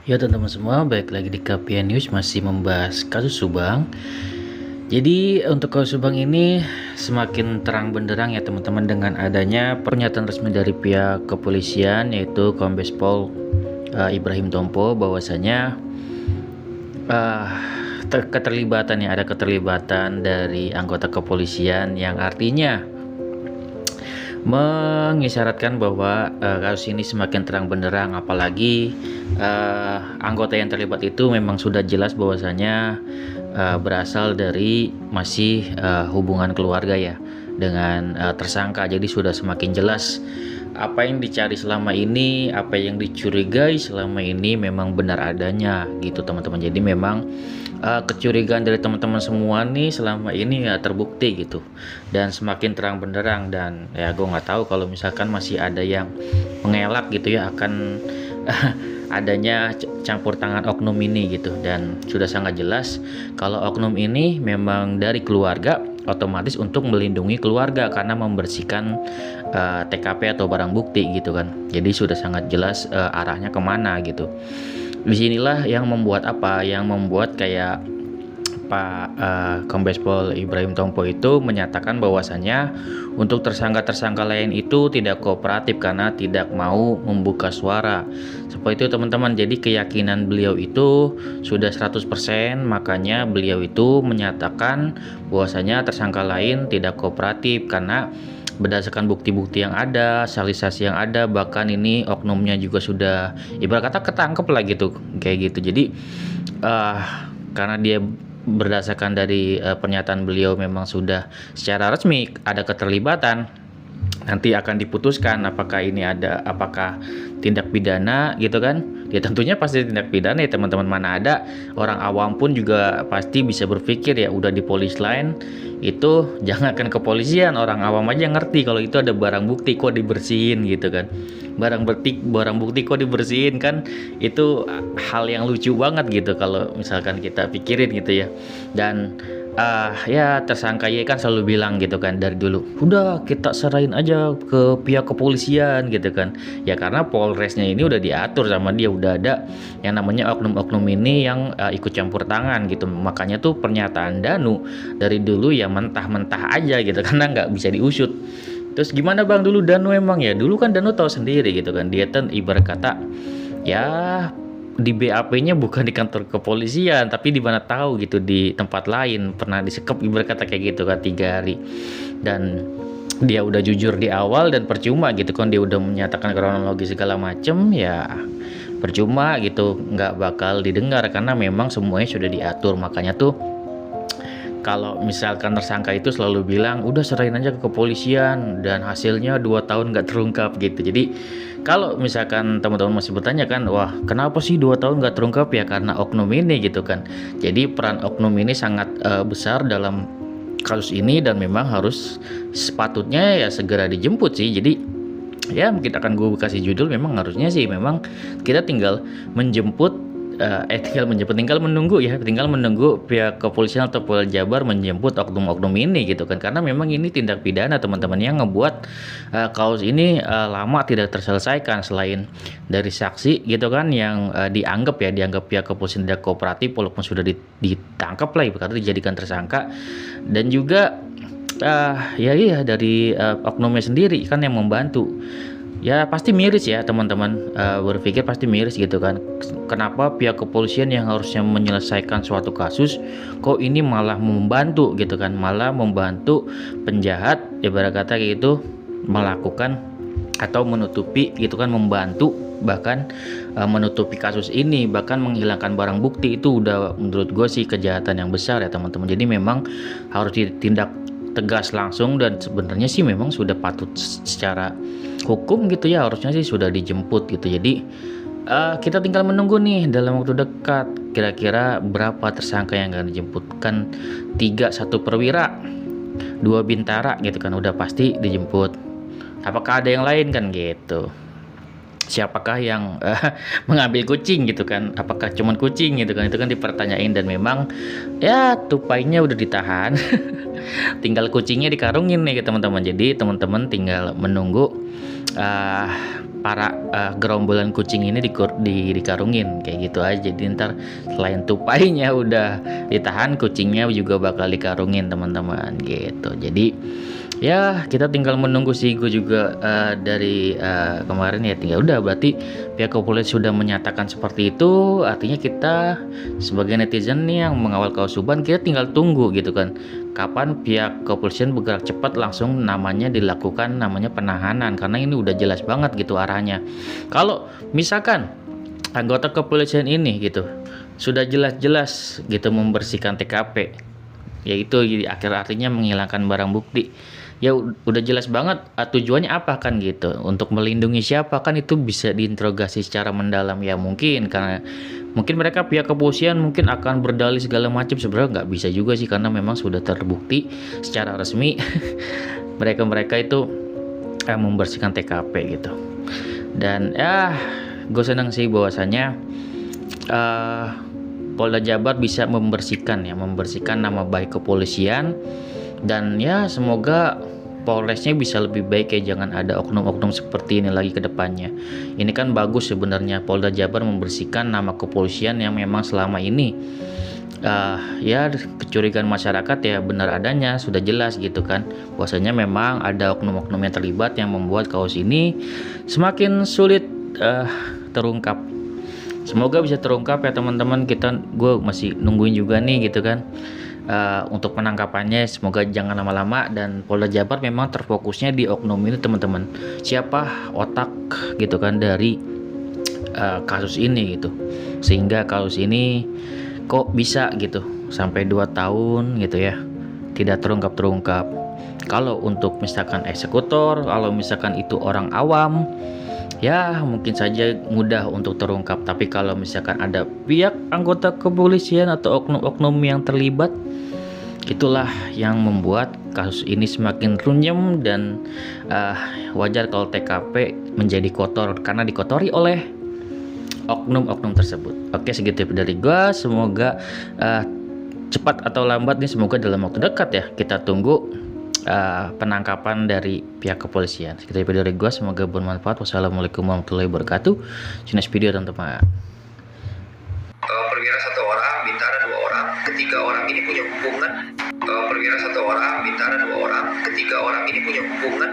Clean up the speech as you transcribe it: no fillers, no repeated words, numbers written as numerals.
Ya teman-teman semua, balik lagi di KPN News masih membahas kasus Subang. Jadi untuk kasus Subang ini semakin terang benderang ya teman-teman dengan adanya pernyataan resmi dari pihak kepolisian yaitu Kombes Pol Ibrahim Tompo bahwasanya uh, ada keterlibatan dari anggota kepolisian yang artinya mengisyaratkan bahwa kasus ini semakin terang benderang, apalagi anggota yang terlibat itu memang sudah jelas bahwasanya berasal dari masih hubungan keluarga ya dengan tersangka. Jadi sudah semakin jelas apa yang dicari selama ini, apa yang dicurigai selama ini memang benar adanya gitu teman-teman. Jadi memang kecurigaan dari teman-teman semua nih selama ini ya terbukti gitu dan semakin terang benderang. Dan ya gue nggak tahu kalau misalkan masih ada yang mengelak gitu ya akan adanya campur tangan oknum ini gitu. Dan sudah sangat jelas kalau oknum ini memang dari keluarga, otomatis untuk melindungi keluarga karena membersihkan TKP atau barang bukti gitu kan. Jadi sudah sangat jelas arahnya kemana gitu. Disinilah yang membuat kayak Pak Kombes Pol Ibrahim Tompo itu menyatakan bahwasannya untuk tersangka-tersangka lain itu tidak kooperatif karena tidak mau membuka suara. Seperti itu teman-teman. Jadi keyakinan beliau itu sudah 100%, makanya beliau itu menyatakan bahwasanya tersangka lain tidak kooperatif karena berdasarkan bukti-bukti yang ada, salisasi yang ada, bahkan ini oknumnya juga sudah ibarat kata ketangkep lah gitu, kayak gitu. Jadi karena dia berdasarkan dari pernyataan beliau memang sudah secara resmi ada keterlibatan, nanti akan diputuskan apakah tindak pidana gitu kan. Ya tentunya pasti tindak pidana ya teman-teman. Mana ada orang awam pun juga pasti bisa berpikir ya udah di polis lain itu jangankan kepolisian, orang awam aja ngerti kalau itu ada barang bukti kok dibersihin gitu kan. Barang bukti kok dibersihin kan, itu hal yang lucu banget gitu kalau misalkan kita pikirin gitu ya. Dan ya tersangka ya kan selalu bilang gitu kan dari dulu, udah kita serahin aja ke pihak kepolisian gitu kan. Ya karena Polresnya ini udah diatur sama dia, udah ada yang namanya oknum-oknum ini yang ikut campur tangan gitu. Makanya tuh pernyataan Danu dari dulu ya mentah-mentah aja gitu karena nggak bisa diusut. Terus gimana bang dulu Danu, emang ya dulu kan Danu tahu sendiri gitu kan, dia kan ibarat kata ya di BAP-nya bukan di kantor kepolisian tapi di mana tahu gitu di tempat lain, pernah disekep ibarat kata kayak gitu kan 3 hari. Dan dia udah jujur di awal dan percuma gitu kan, dia udah menyatakan kronologi segala macem ya percuma gitu, nggak bakal didengar karena memang semuanya sudah diatur. Makanya tuh kalau misalkan tersangka itu selalu bilang udah serahin aja ke kepolisian dan hasilnya 2 tahun nggak terungkap gitu. Jadi kalau misalkan teman-teman masih bertanya kan, wah kenapa sih 2 tahun nggak terungkap, ya karena oknum ini gitu kan. Jadi peran oknum ini sangat besar dalam kasus ini dan memang harus sepatutnya ya segera dijemput sih. Jadi ya mungkin akan gue kasih judul, memang harusnya sih memang kita tinggal menunggu pihak kepolisian atau Polda Jabar menjemput oknum-oknum ini gitu kan, karena memang ini tindak pidana teman-teman yang ngebuat kasus ini lama tidak terselesaikan. Selain dari saksi gitu kan yang dianggap pihak kepolisian tidak kooperatif walaupun sudah ditangkap lah karena dijadikan tersangka, dan juga dari oknumnya sendiri kan yang membantu. Ya pasti miris ya teman-teman, berpikir pasti miris gitu kan. Kenapa pihak kepolisian yang harusnya menyelesaikan suatu kasus kok ini malah membantu gitu kan, malah membantu penjahat ibarat kata gitu melakukan atau menutupi gitu kan, membantu bahkan menutupi kasus ini, bahkan menghilangkan barang bukti. Itu udah menurut gue sih kejahatan yang besar ya teman-teman. Jadi memang harus ditindak tegas langsung, dan sebenarnya sih memang sudah patut secara hukum gitu ya, harusnya sih sudah dijemput gitu. Jadi kita tinggal menunggu nih dalam waktu dekat kira-kira berapa tersangka yang akan dijemput. Kan 3, 1 perwira, 2 bintara gitu kan, udah pasti dijemput. Apakah ada yang lain kan gitu, siapakah yang mengambil kucing gitu kan, apakah cuman kucing gitu kan, itu kan dipertanyain. Dan memang ya tupainya udah ditahan tinggal kucingnya dikarungin nih teman-teman. Jadi teman-teman tinggal menunggu para gerombolan kucing ini dikarungin kayak gitu aja. Jadi ntar selain tupainya udah ditahan, kucingnya juga bakal dikarungin teman-teman gitu. Jadi ya kita tinggal menunggu sih. Gue juga dari kemarin ya tinggal udah, berarti pihak kepolisian sudah menyatakan seperti itu, artinya kita sebagai netizen nih yang mengawal Kausuban, kita tinggal tunggu gitu kan, kapan pihak kepolisian bergerak cepat langsung namanya dilakukan namanya penahanan, karena ini udah jelas banget gitu arahnya. Kalau misalkan anggota kepolisian ini gitu sudah jelas-jelas gitu membersihkan TKP, yaitu artinya menghilangkan barang bukti, ya udah jelas banget tujuannya apa kan gitu, untuk melindungi siapa kan, itu bisa diinterogasi secara mendalam ya. Mungkin karena mereka pihak kepolisian mungkin akan berdalih segala macam, sebenarnya nggak bisa juga sih, karena memang sudah terbukti secara resmi mereka itu membersihkan TKP gitu. Dan ya gue senang sih bahwasanya Polda Jabar bisa membersihkan nama baik kepolisian, dan ya semoga Polresnya bisa lebih baik ya, jangan ada oknum-oknum seperti ini lagi ke depannya. Ini kan bagus sebenarnya Polda Jabar membersihkan nama kepolisian yang memang selama ini ya kecurigaan masyarakat ya benar adanya, sudah jelas gitu kan, bahwasanya memang ada oknum-oknum yang terlibat yang membuat kasus ini semakin sulit terungkap. Semoga bisa terungkap ya teman-teman. Gue masih nungguin juga nih gitu kan untuk penangkapannya, semoga jangan lama-lama. Dan Polda Jabar memang terfokusnya di oknum ini teman-teman, siapa otak gitu kan dari kasus ini gitu, sehingga kasus ini kok bisa gitu sampai 2 tahun gitu ya tidak terungkap. Kalau untuk misalkan eksekutor, kalau misalkan itu orang awam, ya mungkin saja mudah untuk terungkap. Tapi kalau misalkan ada pihak anggota kepolisian atau oknum-oknum yang terlibat, itulah yang membuat kasus ini semakin runyem. Dan wajar kalau TKP menjadi kotor karena dikotori oleh oknum-oknum tersebut. Oke, segitu dari gua. Semoga cepat atau lambat nih, semoga dalam waktu dekat ya, kita tunggu penangkapan dari pihak kepolisian. Sekitar video dari gue, semoga bermanfaat. Wassalamualaikum warahmatullahi wabarakatuh. See you next video teman-teman. Perwira 1 orang, bintara 2 orang, ketiga orang ini punya hubungan. Perwira 1 orang, bintara 2 orang, ketiga orang ini punya hubungan